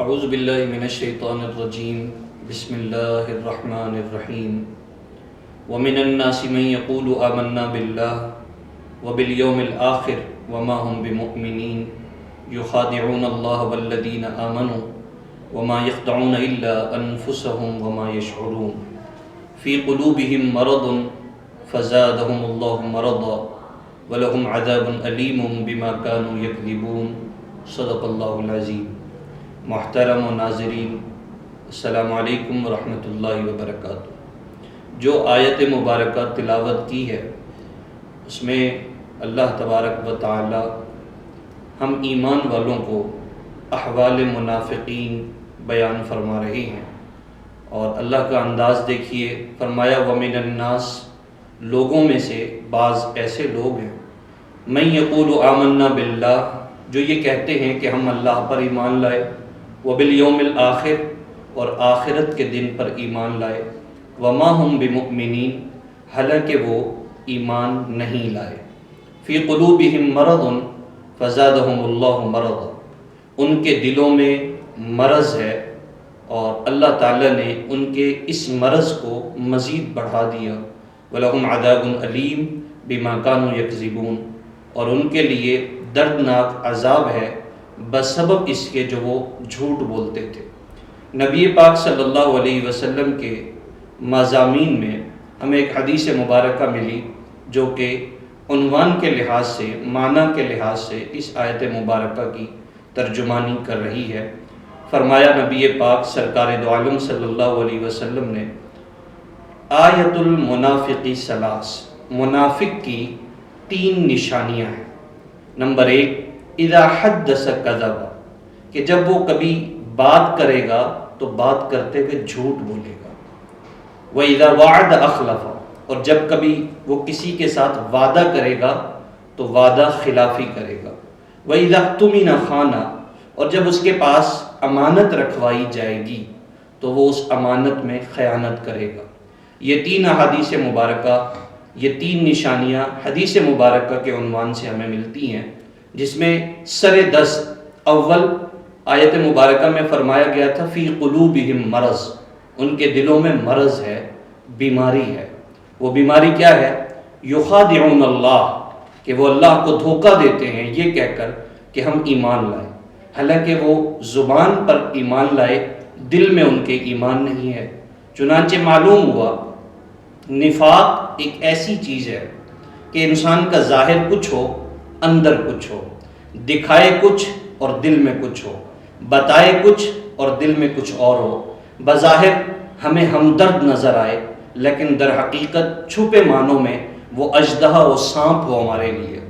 اعوذ باللہ من الشیطان الرجیم بسم اللہ الرحمن الرحیم ومن الناس من يقول آمنا باللہ وبالیوم الآخر وما هم بمؤمنین یخادعون اللہ والذین آمنوا وما يخدعون الا انفسهم وما يشعرون فی قلوبهم مرض فزادهم اللہ مرضا ولهم عذاب علیم بما كانوا یکذبون صدق اللہ العظیم۔ محترم و ناظرین، السلام علیکم ورحمۃ اللہ وبرکاتہ۔ جو آیت مبارکہ تلاوت کی ہے اس میں اللہ تبارک و تعالی ہم ایمان والوں کو احوال منافقین بیان فرما رہے ہیں، اور اللہ کا انداز دیکھیے، فرمایا وَمِنَ النَّاسِ، لوگوں میں سے بعض ایسے لوگ ہیں، مَن یقول آمنا باللہ، جو یہ کہتے ہیں کہ ہم اللہ پر ایمان لائے، وبالیوم الآخر، اور آخرت کے دن پر ایمان لائے، وما ہم بمؤمنین، حالانکہ وہ ایمان نہیں لائے، فی قلوبہم مرض فزادہم اللہ مرضا، ان کے دلوں میں مرض ہے اور اللہ تعالیٰ نے ان کے اس مرض کو مزید بڑھا دیا، وَلَهُمْ عَذَابٌ عَلِيمٌ بِمَا كَانُوا يَكْذِبُونَ، اور ان کے لیے دردناک عذاب ہے بسبب اس کے جو وہ جھوٹ بولتے تھے۔ نبی پاک صلی اللہ علیہ وسلم کے مضامین میں ہمیں ایک حدیث مبارکہ ملی جو کہ عنوان کے لحاظ سے، معنی کے لحاظ سے اس آیت مبارکہ کی ترجمانی کر رہی ہے۔ فرمایا نبی پاک سرکار دو عالم صلی اللہ علیہ وسلم نے، آیت المنافق ثلاث، منافق کی 3 نشانیاں ہیں۔ نمبر 1، اذا حدث کذب، کہ جب وہ کبھی بات کرے گا تو بات کرتے ہوئے جھوٹ بولے گا۔ وَإِذَا وَعَدَ أَخْلَفَ، اور جب کبھی وہ کسی کے ساتھ وعدہ کرے گا تو وعدہ خلافی کرے گا۔ وَإِذَا اؤْتُمِنَ خَانَ، اور جب اس کے پاس امانت رکھوائی جائے گی تو وہ اس امانت میں خیانت کرے گا۔ یہ 3 احادیث مبارکہ، یہ 3 نشانیاں حدیث مبارکہ کے عنوان سے ہمیں ملتی ہیں، جس میں سر دست اول آیت مبارکہ میں فرمایا گیا تھا فی قلوبہم مرض، ان کے دلوں میں مرض ہے، بیماری ہے۔ وہ بیماری کیا ہے؟ یخادعون اللہ، کہ وہ اللہ کو دھوکہ دیتے ہیں یہ کہہ کر کہ ہم ایمان لائے، حالانکہ وہ زبان پر ایمان لائے، دل میں ان کے ایمان نہیں ہے۔ چنانچہ معلوم ہوا نفاق ایک ایسی چیز ہے کہ انسان کا ظاہر کچھ ہو، اندر کچھ ہو، دکھائے کچھ اور دل میں کچھ ہو، بتائے کچھ اور دل میں کچھ اور ہو۔ بظاہر ہمیں ہمدرد نظر آئے لیکن در حقیقت چھپے معنوں میں وہ اژدہا و سانپ ہو ہمارے لیے۔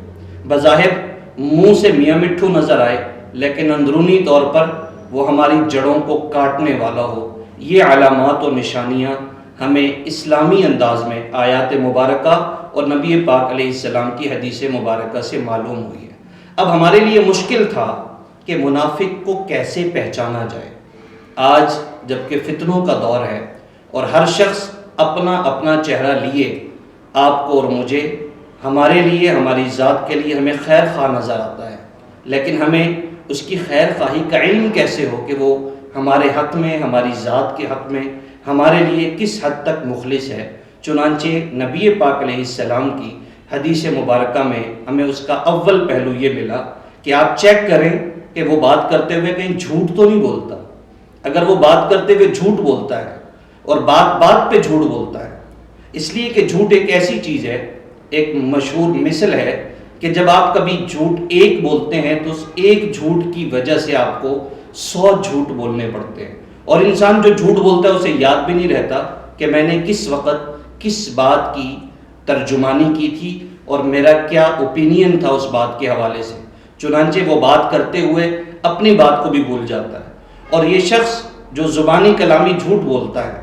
بظاہر منہ سے میاں مٹھو نظر آئے لیکن اندرونی طور پر وہ ہماری جڑوں کو کاٹنے والا ہو۔ یہ علامات و نشانیاں ہمیں اسلامی انداز میں آیات مبارکہ اور نبی پاک علیہ السلام کی حدیث مبارکہ سے معلوم ہوئی ہے۔ اب ہمارے لیے مشکل تھا کہ منافق کو کیسے پہچانا جائے۔ آج جبکہ فتنوں کا دور ہے اور ہر شخص اپنا اپنا چہرہ لیے، آپ کو اور مجھے، ہمارے لیے، ہماری ذات کے لیے ہمیں خیر خواہ نظر آتا ہے، لیکن ہمیں اس کی خیر خواہی کا علم کیسے ہو کہ وہ ہمارے حق میں، ہماری ذات کے حق میں ہمارے لیے کس حد تک مخلص ہے۔ چنانچہ نبی پاک علیہ السلام کی حدیث مبارکہ میں ہمیں اس کا اول پہلو یہ ملا کہ آپ چیک کریں کہ وہ بات کرتے ہوئے کہیں جھوٹ تو نہیں بولتا۔ اگر وہ بات کرتے ہوئے جھوٹ بولتا ہے اور بات بات پہ جھوٹ بولتا ہے، اس لیے کہ جھوٹ ایک ایسی چیز ہے، ایک مشہور مثل ہے کہ جب آپ کبھی جھوٹ ایک بولتے ہیں تو اس ایک جھوٹ کی وجہ سے آپ کو 100 جھوٹ بولنے پڑتے ہیں، اور انسان جو جھوٹ بولتا ہے اسے یاد بھی نہیں رہتا کہ میں نے کس وقت کس بات کی ترجمانی کی تھی اور میرا کیا اوپینین تھا اس بات کے حوالے سے۔ چنانچہ وہ بات کرتے ہوئے اپنی بات کو بھی بھول جاتا ہے۔ اور یہ شخص جو زبانی کلامی جھوٹ بولتا ہے،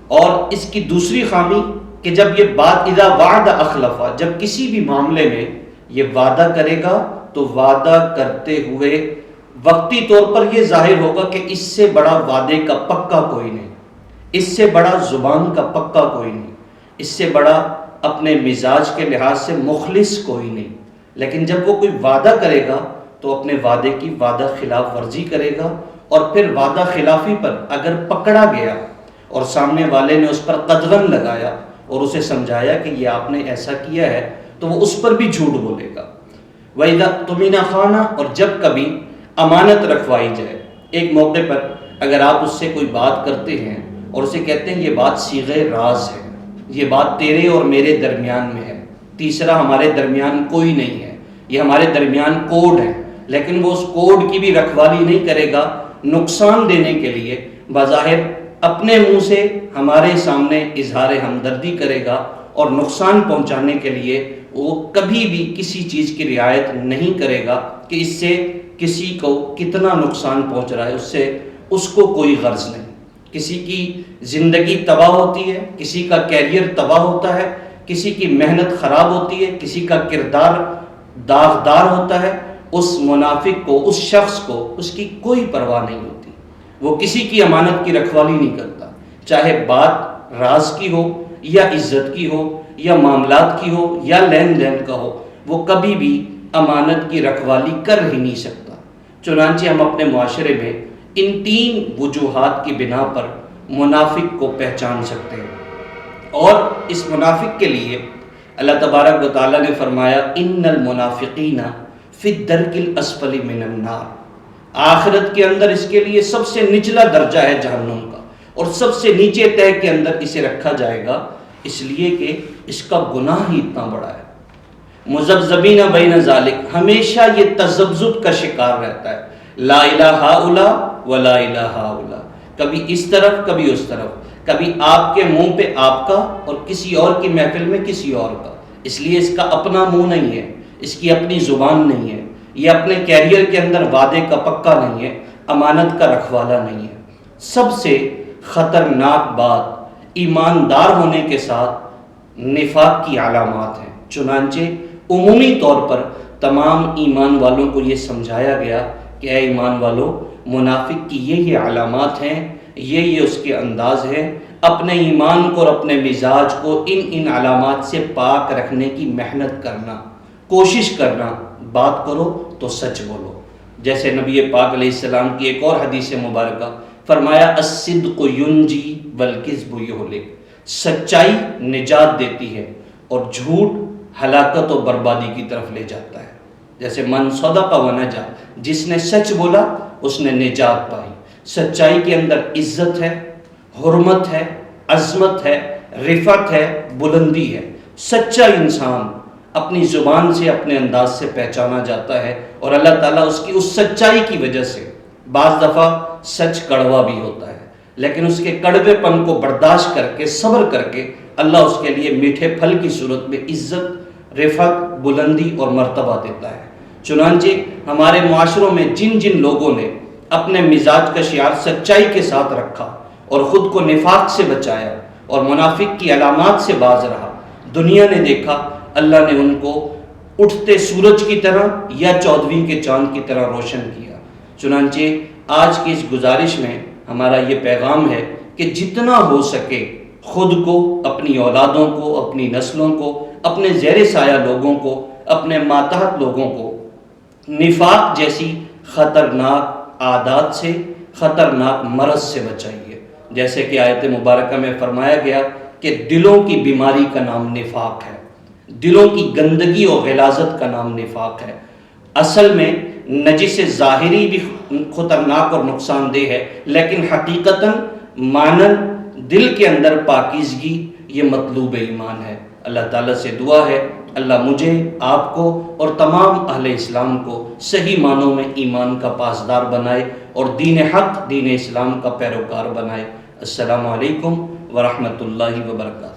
اور اس کی دوسری خامی کہ جب یہ بات اذا وعد اخلف، جب کسی بھی معاملے میں یہ وعدہ کرے گا تو وعدہ کرتے ہوئے وقتی طور پر یہ ظاہر ہوگا کہ اس سے بڑا وعدے کا پکا کوئی نہیں، اس سے بڑا زبان کا پکا کوئی نہیں، اس سے بڑا اپنے مزاج کے لحاظ سے مخلص کوئی نہیں۔ لیکن جب وہ کوئی وعدہ کرے گا تو اپنے وعدے کی وعدہ خلاف ورزی کرے گا اور پھر وعدہ خلافی پر اگر پکڑا گیا اور سامنے والے نے اس پر قدغن لگایا اور اسے سمجھایا کہ یہ آپ نے ایسا کیا ہے، تو وہ اس پر بھی جھوٹ بولے گا۔ وَإِذَا اؤْتُمِنَ خَانَ، اور جب کبھی امانت رکھوائی جائے، ایک موقع پر اگر آپ اس سے کوئی بات کرتے ہیں اور اسے کہتے ہیں یہ بات صیغہ راز ہے، یہ بات تیرے اور میرے درمیان میں ہے، تیسرا ہمارے درمیان کوئی نہیں ہے، یہ ہمارے درمیان کوڈ ہے، لیکن وہ اس کوڈ کی بھی رکھوالی نہیں کرے گا، نقصان دینے کے لیے بظاہر اپنے منہ سے ہمارے سامنے اظہار ہمدردی کرے گا اور نقصان پہنچانے کے لیے وہ کبھی بھی کسی چیز کی رعایت نہیں کرے گا کہ اس سے کسی کو کتنا نقصان پہنچ رہا ہے، اس سے اس کو کوئی غرض نہیں۔ کسی کی زندگی تباہ ہوتی ہے، کسی کا کیریئر تباہ ہوتا ہے، کسی کی محنت خراب ہوتی ہے، کسی کا کردار داغدار ہوتا ہے، اس منافق کو، اس شخص کو اس کی کوئی پرواہ نہیں ہوتی، وہ کسی کی امانت کی رکھوالی نہیں کرتا، چاہے بات راز کی ہو یا عزت کی ہو یا معاملات کی ہو یا لین دین کا ہو، وہ کبھی بھی امانت کی رکھوالی کر ہی نہیں سکتا۔ چنانچہ ہم اپنے معاشرے میں ان تین وجوہات کی بنا پر منافق کو پہچان سکتے ہیں، اور اس منافق کے لیے اللہ تبارک و تعالیٰ نے فرمایا ان المنافقین فی الدرک الاسفل من النار، آخرت کے اندر اس کے لیے سب سے نچلا درجہ ہے جہنم کا، اور سب سے نیچے تہہ کے اندر اسے رکھا جائے گا، اس لیے کہ اس کا گناہ ہی اتنا بڑا ہے۔ مذبذبین بین ذالک، ہمیشہ یہ تذبذب کا شکار رہتا ہے، لا الہ ہؤلاء ولا الہ ہؤلاء، کبھی اس طرف کبھی اس طرف، کبھی آپ کے منہ پہ آپ کا اور کسی اور کی محفل میں کسی اور کا، اس لیے اس کا اپنا منہ نہیں ہے، اس کی اپنی زبان نہیں ہے، یہ اپنے کیریئر کے اندر وعدے کا پکا نہیں ہے، امانت کا رکھوالا نہیں ہے۔ سب سے خطرناک بات ایماندار ہونے کے ساتھ نفاق کی علامات ہیں، چنانچہ عمومی طور پر تمام ایمان والوں کو یہ سمجھایا گیا کہ اے ایمان والو، منافق کی یہ علامات ہیں، یہ اس کے انداز ہے، اپنے ایمان کو اور اپنے مزاج کو ان علامات سے پاک رکھنے کی محنت کرنا، کوشش کرنا، بات کرو تو سچ بولو۔ جیسے نبی پاک علیہ السلام کی ایک اور حدیث مبارکہ فرمایا الصدق ینجی والکذب یہلک، سچائی نجات دیتی ہے اور جھوٹ ہلاکت و بربادی کی طرف لے جاتا ہے۔ جیسے من صدق و نجا، جس نے سچ بولا اس نے نجات پائی۔ سچائی کے اندر عزت ہے، حرمت ہے، عظمت ہے، رفعت ہے، بلندی ہے۔ سچا انسان اپنی زبان سے، اپنے انداز سے پہچانا جاتا ہے، اور اللہ تعالیٰ اس کی اس سچائی کی وجہ سے، بعض دفعہ سچ کڑوا بھی ہوتا ہے، لیکن اس کے کڑوے پن کو برداشت کر کے، صبر کر کے، اللہ اس کے لیے میٹھے پھل کی صورت میں عزت، رفعت، بلندی اور مرتبہ دیتا ہے۔ چنانچہ ہمارے معاشروں میں جن جن لوگوں نے اپنے مزاج کا شعار سچائی کے ساتھ رکھا اور خود کو نفاق سے بچایا اور منافق کی علامات سے باز رہا، دنیا نے دیکھا اللہ نے ان کو اٹھتے سورج کی طرح یا 14ویں کے چاند کی طرح روشن کیا۔ چنانچہ آج کی اس گزارش میں ہمارا یہ پیغام ہے کہ جتنا ہو سکے خود کو، اپنی اولادوں کو، اپنی نسلوں کو، اپنے زیر سایہ لوگوں کو، اپنے ماتحت لوگوں کو نفاق جیسی خطرناک عادات سے، خطرناک مرض سے بچائیے۔ جیسے کہ آیت مبارکہ میں فرمایا گیا کہ دلوں کی بیماری کا نام نفاق ہے، دلوں کی گندگی اور غلاظت کا نام نفاق ہے۔ اصل میں نجس ظاہری بھی خطرناک اور نقصان دہ ہے، لیکن حقیقتاً مانن دل کے اندر پاکیزگی یہ مطلوب ایمان ہے۔ اللہ تعالیٰ سے دعا ہے اللہ مجھے، آپ کو اور تمام اہل اسلام کو صحیح معنوں میں ایمان کا پاسدار بنائے اور دین حق، دین اسلام کا پیروکار بنائے۔ السلام علیکم ورحمۃ اللہ وبرکاتہ۔